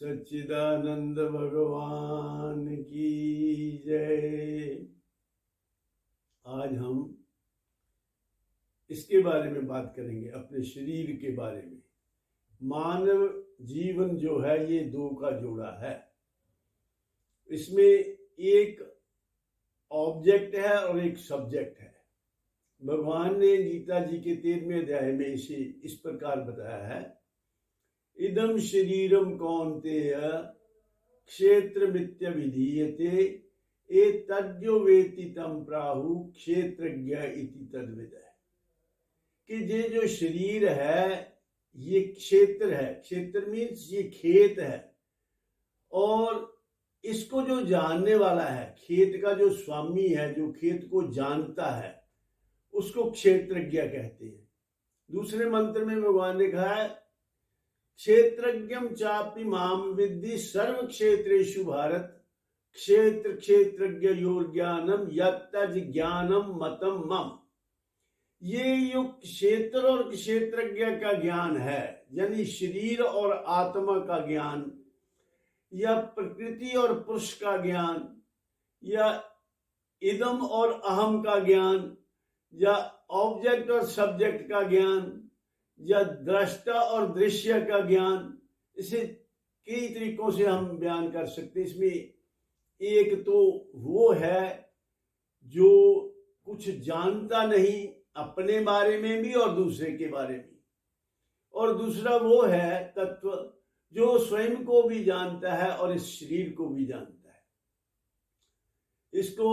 सच्चिदानंद भगवान की जय। आज हम इसके बारे में बात करेंगे, अपने शरीर के बारे में। मानव जीवन जो है ये दो का जोड़ा है। इसमें एक ऑब्जेक्ट है और एक सब्जेक्ट है। भगवान ने गीता जी के 13वें अध्याय में इसे इस प्रकार बताया है, इदम शरीरम कौन्तेय क्षेत्रमित्य विधीयते एतद्यो वेति तम प्राहु क्षेत्रज्ञ इति तद्विद। कि ये जो शरीर है ये क्षेत्र है। क्षेत्र मीन्स ये खेत है, और इसको जो जानने वाला है, खेत का जो स्वामी है, जो खेत को जानता है, उसको क्षेत्रज्ञ कहते हैं। दूसरे मंत्र में भगवान ने कहा है, क्षेत्रज्ञम चापि माम विद्धि सर्व क्षेत्रेषु भारत क्षेत्र क्षेत्रज्ञ योर ज्ञानम यत्तज ज्ञानम मतम मम। ये जो क्षेत्र और क्षेत्रज्ञ का ज्ञान है, यानी शरीर और आत्मा का ज्ञान, या प्रकृति और पुरुष का ज्ञान, या इदम और अहम का ज्ञान, या ऑब्जेक्ट और सब्जेक्ट का ज्ञान, या दृष्टा और दृश्य का ज्ञान, इसे कई तरीकों से हम बयान कर सकते हैं। इसमें एक तो वो है जो कुछ जानता नहीं अपने बारे में भी और दूसरे के बारे में, और दूसरा वो है तत्व जो स्वयं को भी जानता है और इस शरीर को भी जानता है। इसको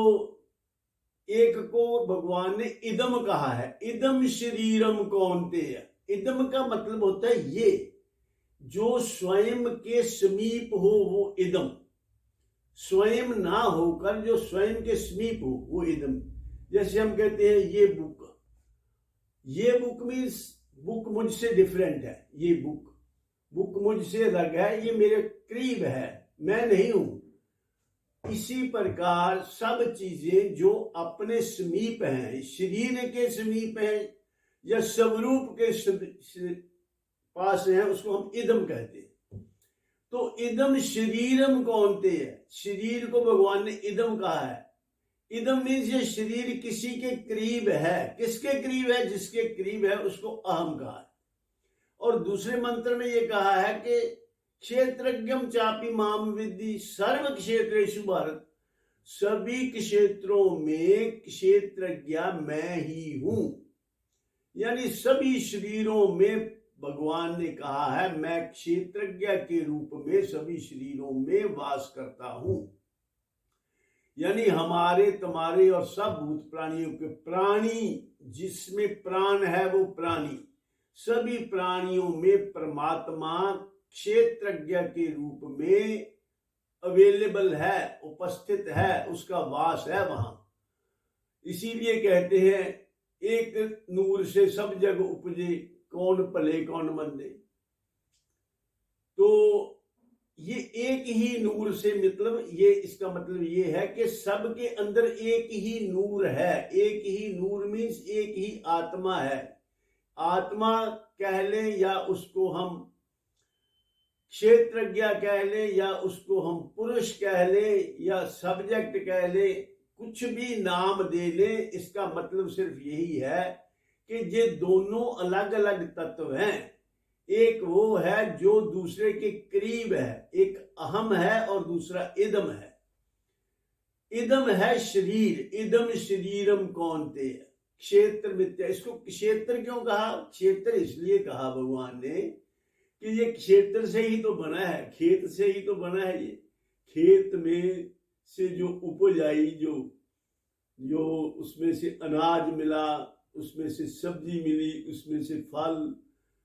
एक को भगवान ने इदम कहा है, इदम शरीरम कौन्तेय। इदम का मतलब होता है ये, जो स्वयं के समीप हो वो इदम, स्वयं ना होकर जो स्वयं के समीप हो वो इदम। जैसे हम कहते हैं ये बुक, ये बुक मीन्स बुक मुझसे डिफरेंट है। ये बुक मुझसे अलग है, ये मेरे करीब है, मैं नहीं हूं। इसी प्रकार सब चीजें जो अपने समीप हैं, शरीर के समीप हैं या स्वरूप के पास है, उसको हम इदम कहते हैं। तो इदम शरीरम कौन्तेय, शरीर को भगवान ने इदम कहा है। इदम मीन्स ये शरीर किसी के करीब है। किसके करीब है? जिसके करीब है उसको अहम कहा है। और दूसरे मंत्र में ये कहा है कि क्षेत्रज्ञम चापि माम विद्धि सर्व क्षेत्रेषु भारत, सभी क्षेत्रों में क्षेत्रज्ञ मैं ही हूं। यानी सभी शरीरों में भगवान ने कहा है मैं क्षेत्रज्ञ के रूप में सभी शरीरों में वास करता हूं। यानी हमारे तुम्हारे और सब भूत प्राणियों के, प्राणी जिसमें प्राण है वो प्राणी, सभी प्राणियों में परमात्मा क्षेत्रज्ञ के रूप में अवेलेबल है, उपस्थित है, उसका वास है वहां। इसीलिए कहते हैं एक नूर से सब जग उपजे, कौन पले कौन मंदे। तो ये एक ही नूर से मतलब ये, इसका मतलब ये है कि सबके अंदर एक ही नूर है। एक ही नूर मीन्स एक ही आत्मा है। आत्मा कह लें या उसको हम क्षेत्रज्ञ कह लें, या उसको हम पुरुष कह लें, या सब्जेक्ट कह लें, कुछ भी नाम दे लें, इसका मतलब सिर्फ यही है कि ये दोनों अलग अलग तत्व हैं। एक वो है जो दूसरे के करीब है, एक अहम है और दूसरा इदम है। इदम है शरीर, इदम शरीरम कौन्तेय क्षेत्र मित्य। इसको क्षेत्र क्यों कहा? क्षेत्र इसलिए कहा भगवान ने कि ये क्षेत्र से ही तो बना है, खेत से ही तो बना है। ये खेत में से जो उपज आई, जो उसमें से अनाज मिला, उसमें से सब्जी मिली, उसमें से फल,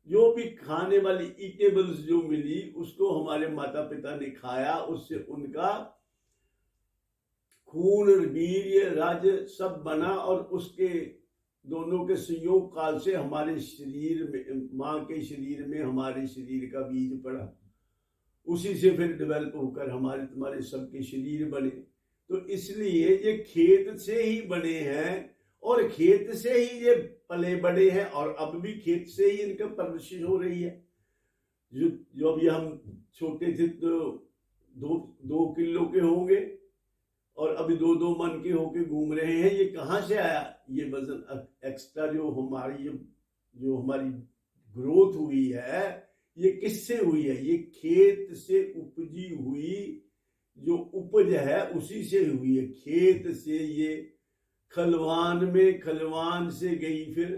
जो भी खाने वाली ईटेबल्स जो मिली, उसको हमारे माता पिता ने खाया, उससे उनका खून वीर्य रज सब बना, और उसके दोनों के संयोग काल से हमारे शरीर में, माँ के शरीर में हमारे शरीर का बीज पड़ा, उसी से फिर डेवलप होकर हमारे तुम्हारे सबके शरीर बने। तो इसलिए ये खेत से ही बने हैं, और खेत से ही ये पले बड़े हैं, और अब भी खेत से ही इनका परवरिश हो रही है। जो अभी हम छोटे थे तो 2 किलो के होंगे और अभी 2-2 मन के होके घूम रहे हैं। ये कहाँ से आया? ये वजन एक्स्ट्रा जो हमारी ग्रोथ हुई है, ये किससे हुई है? ये खेत से उपजी हुई जो उपज है उसी से हुई है। खेत से ये खलवान में, खलवान से गई फिर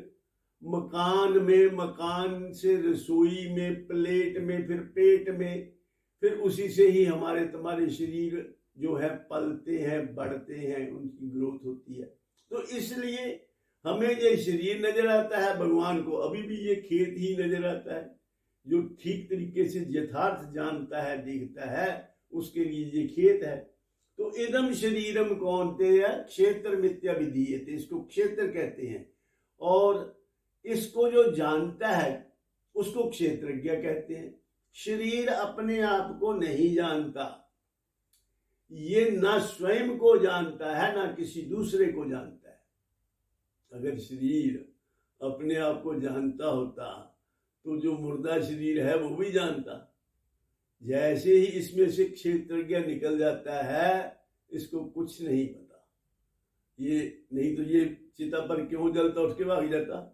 मकान में, मकान से रसोई में, प्लेट में, फिर पेट में, फिर उसी से ही तुम्हारे शरीर जो है पलते हैं, बढ़ते हैं, उनकी ग्रोथ होती है। तो इसलिए हमें ये शरीर नजर आता है, भगवान को अभी भी ये खेत ही नजर आता है। जो ठीक तरीके से यथार्थ जानता है, देखता है, उसके लिए ये खेत है। तो इदम शरीरम कौन्तेय क्षेत्र मिथ्या विधीयते, इसको क्षेत्र कहते हैं। और इसको जो जानता है उसको क्षेत्रज्ञ कहते हैं। शरीर अपने आप को नहीं जानता, ये ना स्वयं को जानता है ना किसी दूसरे को जानता है। अगर शरीर अपने आप को जानता होता तो जो मुर्दा शरीर है वो भी जानता। जैसे ही इसमें से क्षेत्रज्ञ निकल जाता है, इसको कुछ नहीं पता। ये नहीं तो ये चिता पर क्यों जलता, उसके भाग जाता।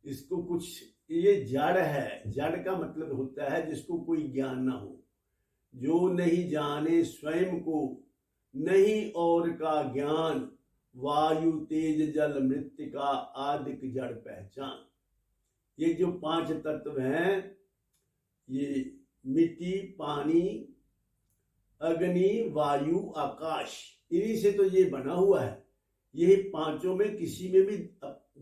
इसको कुछ, ये जड़ है। जड़ का मतलब होता है जिसको कोई ज्ञान ना हो, जो नहीं जाने स्वयं को, नहीं और का ज्ञान, वायु तेज जल मृत्तिका आदिक जड़ पहचान। ये जो 5 तत्व हैं, ये मिट्टी, पानी, अग्नि, वायु, आकाश, इन्हीं से तो ये बना हुआ है। यही पांचों में किसी में भी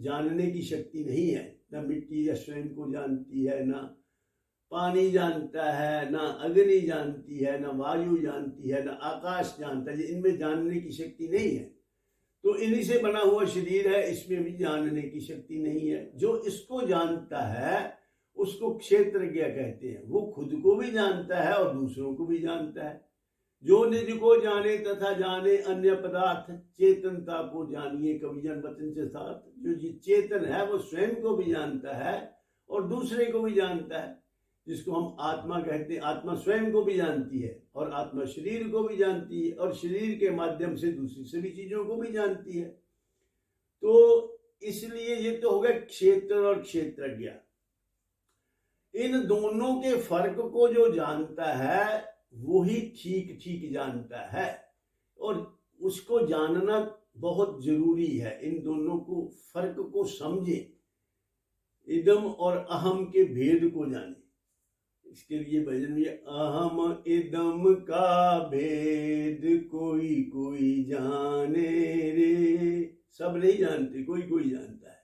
जानने की शक्ति नहीं है। ना मिट्टी या स्वयं को जानती है, ना पानी जानता है, ना अग्नि जानती है, ना वायु जानती है, ना आकाश जानता है। इनमें जानने की शक्ति नहीं है। तो इन्हीं से बना हुआ शरीर है, इसमें भी जानने की शक्ति नहीं है। जो इसको जानता है उसको क्षेत्रज्ञ कहते हैं। वो खुद को भी जानता है और दूसरों को भी जानता है। जो निज को जाने तथा जाने अन्य पदार्थ, चेतनता को जानिए कविजन वचन से साथ। जो चेतन है वो स्वयं को भी जानता है और दूसरे को भी जानता है, जिसको हम आत्मा कहते हैं। आत्मा स्वयं को भी जानती है और आत्मा शरीर को भी जानती है और शरीर के माध्यम से दूसरी सभी चीजों को भी जानती है। तो इसलिए ये तो हो गया क्षेत्र और क्षेत्रज्ञ। इन दोनों के फर्क को जो जानता है वो ही ठीक ठीक जानता है, और उसको जानना बहुत जरूरी है। इन दोनों को फर्क को समझे, इदम और अहम के भेद को जाने। इसके लिए भजन में अहम इदम का भेद कोई कोई जाने रे, सब नहीं जानते, कोई कोई जानता है।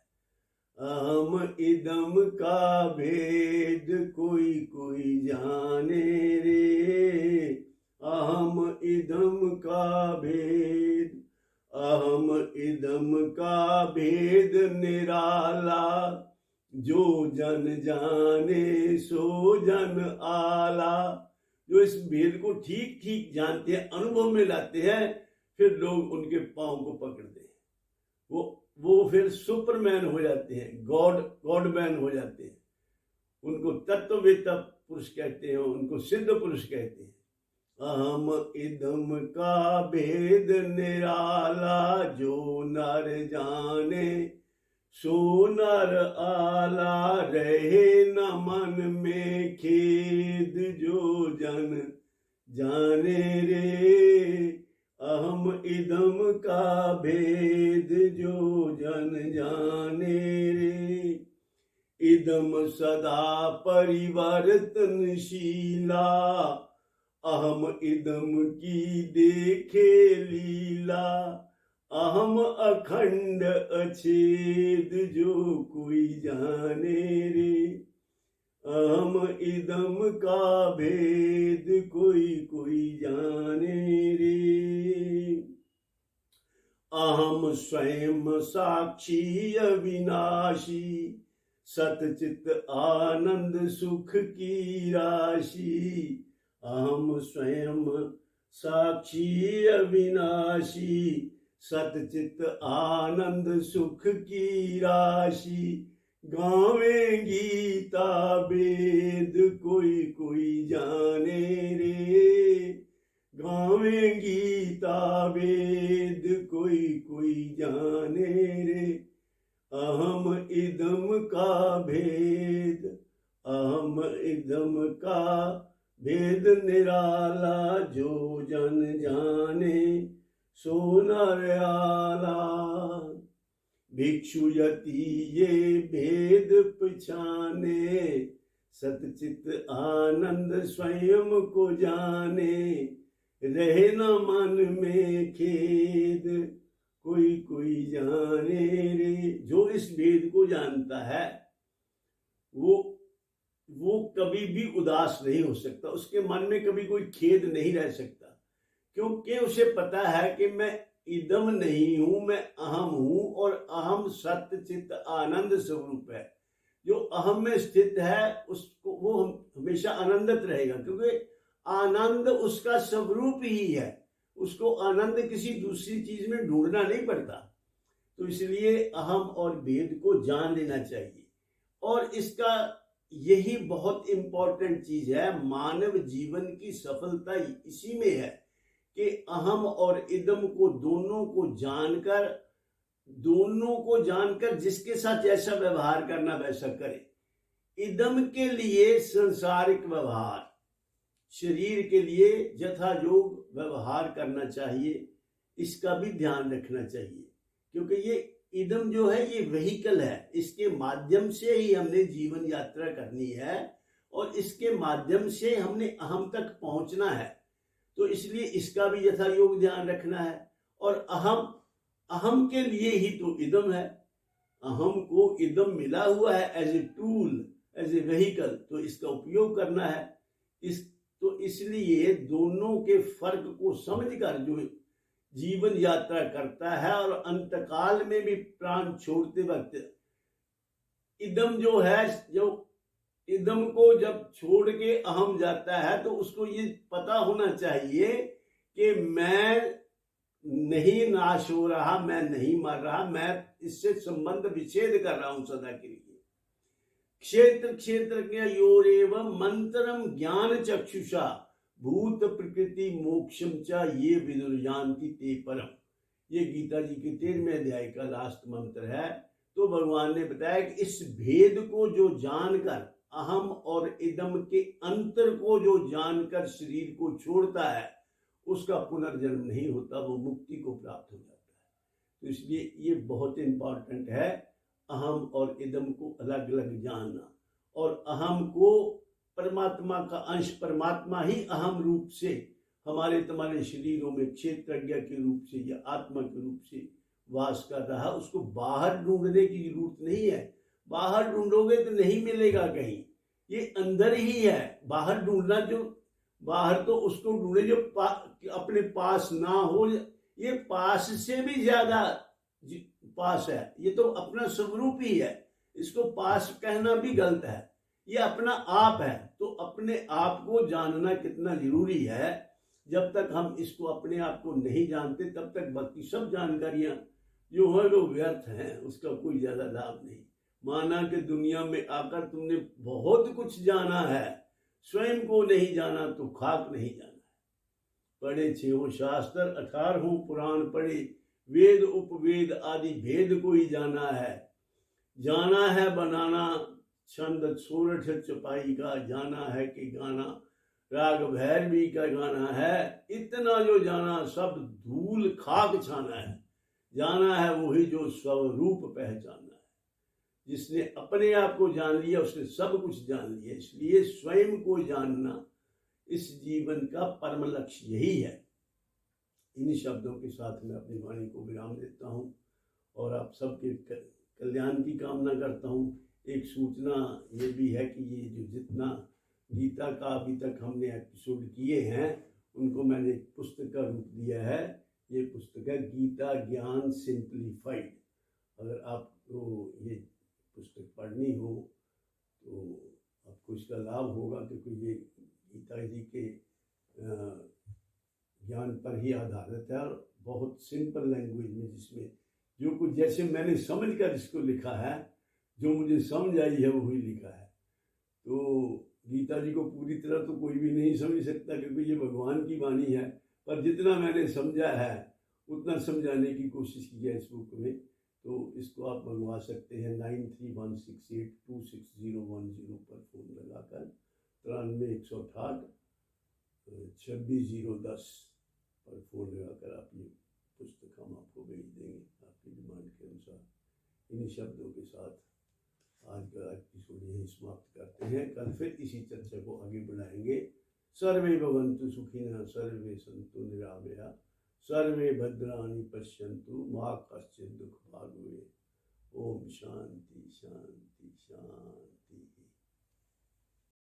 अहम इदम का भेद कोई कोई जाने रे, अहम इदम का भेद, अहम इदम का भेद निराला, जो जन जाने सो जन आला। जो इस भेद को ठीक ठीक जानते हैं, अनुभव में लाते हैं, फिर लोग उनके पांव को पकड़ते हैं। वो फिर सुपरमैन हो जाते हैं, गॉडमैन हो जाते हैं। उनको तत्ववेत्ता पुरुष कहते हैं, उनको सिद्ध पुरुष कहते हैं। अहम इदम का भेद निराला, जो नर जाने सो नर आला। रहे न मन में खेद, जो जन जाने रे, अहम इदम का भेद जो जन जाने रे। इदम सदा परिवर्तनशीला, अहम इदम की देखे लीला। अहम अखंड अछेद, जो कोई जाने रे, अहम इदम का भेद कोई कोई जाने रे। अहम स्वयं साक्षी अविनाशी, सतचित आनंद सुख की राशि। अहम स्वयं साक्षी अविनाशी, सतचित आनंद सुख की राशि। गावे गीता वेद कोई कोई जाने रे, गावे गीता वेद कोई कोई जाने रे, अहम इदम का भेद, अहम इदम का भेद निराला, जो जन जाने सो नर आला। भिक्षु यति ये भेद पहचाने, सतचित आनंद स्वयं को जाने, रहे न मन में खेद कोई कोई जाने रे। जो इस भेद को जानता है वो कभी भी उदास नहीं हो सकता, उसके मन में कभी कोई खेद नहीं रह सकता, क्योंकि उसे पता है कि मैं इदम नहीं हूं, मैं अहम हूं, और अहम सत्य चित्त आनंद स्वरूप है। जो अहम में स्थित है उसको वो हमेशा आनंदित रहेगा, क्योंकि आनंद उसका स्वरूप ही है, उसको आनंद किसी दूसरी चीज में ढूंढना नहीं पड़ता। तो इसलिए अहम और भेद को जान लेना चाहिए, और इसका यही बहुत इंपॉर्टेंट चीज है। मानव जीवन की सफलता इसी में है कि अहम और इदम को दोनों को जानकर जिसके साथ जैसा व्यवहार करना वैसा करे। इदम के लिए संसारिक व्यवहार, शरीर के लिए यथा योग व्यवहार करना चाहिए, इसका भी ध्यान रखना चाहिए, क्योंकि ये इदम जो है ये व्हीकल है, इसके माध्यम से ही हमने जीवन यात्रा करनी है, और इसके माध्यम से हमने अहम तक पहुंचना है। तो इसलिए इसका भी यथा योग ध्यान रखना है। और अहम के लिए ही तो इदम है, अहम को इदम मिला हुआ है as a tool, as a vehicle, तो इसका उपयोग करना है। तो इसलिए दोनों के फर्क को समझकर जो जीवन यात्रा करता है, और अंतकाल में भी प्राण छोड़ते वक्त इदम जो है, जो इदम को जब छोड़ के अहम जाता है, तो उसको ये पता होना चाहिए कि मैं नहीं नाश हो रहा, मैं नहीं मर रहा, मैं इससे संबंध विच्छेद कर रहा हूं सदा के लिए। क्षेत्र क्षेत्रज्ञ योरेव मंत्रम ज्ञान चक्षुषा, भूत प्रकृति मोक्षम च ये विदुर्जान्ति ते परम। ये गीता जी के 13वें अध्याय का लास्ट मंत्र है। तो भगवान ने बताया कि इस भेद को जो जानकर, अहम और इदम के अंतर को जो जानकर शरीर को छोड़ता है, उसका पुनर्जन्म नहीं होता, वो मुक्ति को प्राप्त हो जाता है। तो इसलिए ये बहुत इंपॉर्टेंट है, अहम और इदम को अलग अलग जानना, और अहम को परमात्मा का अंश, परमात्मा ही अहम रूप से हमारे तुम्हारे शरीरों में क्षेत्रज्ञ के रूप से या आत्मा के रूप से वास कर रहा, उसको बाहर ढूंढने की जरूरत नहीं है। बाहर ढूंढोगे तो नहीं मिलेगा कहीं, ये अंदर ही है। बाहर ढूंढना, जो बाहर तो उसको ढूंढे जो अपने पास ना हो, ये पास से भी ज्यादा पास है, ये तो अपना स्वरूप ही है, इसको पास कहना भी गलत है, ये अपना आप है। तो अपने आप को जानना कितना जरूरी है। जब तक हम इसको अपने आप को नहीं जानते, तब तक बाकी सब जानकारियां जो है वो व्यर्थ हैं, उसका कोई ज्यादा लाभ नहीं। माना कि दुनिया में आकर तुमने बहुत कुछ जाना है, स्वयं को नहीं जाना तो खाक नहीं जाना है। पढ़े 6 शास्त्र 18 पुराण पढ़े, वेद उपवेद आदि भेद को ही जाना है बनाना छंद सोरठ चपाई का, जाना है कि गाना राग भैरवी का गाना है। इतना जो जाना सब धूल खाक छाना है, जाना है वही जो स्वरूप पहचाना है। जिसने अपने आप को जान लिया उसने सब कुछ जान लिया। इसलिए स्वयं को जानना इस जीवन का परम लक्ष्य यही है। इन शब्दों के साथ मैं अपनी वाणी को विराम देता हूँ और आप सबके कल्याण की कामना करता हूँ। एक सूचना ये भी है कि ये जो जितना गीता का अभी तक हमने एपिसोड किए हैं उनको मैंने पुस्तक का रूप दिया है। ये पुस्तक है गीता ज्ञान सिंप्लीफाइड। अगर आपको ये पुस्तक पढ़नी हो तो आपको इसका लाभ होगा, क्योंकि ये गीता जी के ज्ञान पर ही आधारित है और बहुत सिंपल लैंग्वेज में, जिसमें जो कुछ जैसे मैंने समझ कर इसको लिखा है जो मुझे समझ आई है वही लिखा है। तो गीता जी को पूरी तरह तो कोई भी नहीं समझ सकता क्योंकि ये भगवान की वाणी है, पर जितना मैंने समझा है उतना समझाने की कोशिश की है इस बुक में। तो इसको आप मंगवा सकते हैं 9316826010 पर फ़ोन लगाकर, 93 168 26 010 पर फ़ोन लगाकर आप ये पुस्तक हम आपको भेज देंगे आपकी डिमांड के अनुसार। इन्हीं शब्दों के साथ आज का एपिसोड यही समाप्त करते हैं। कल फिर इसी चर्चा को आगे बढ़ाएंगे। सर्वे भवन्तु सुखिनः, सर्वे सन्तु निरामया, सर्वे भद्राणि पश्यन्तु मा कश्चित् दुःखभाग् भवेत्। ओम शांति शांति शांति।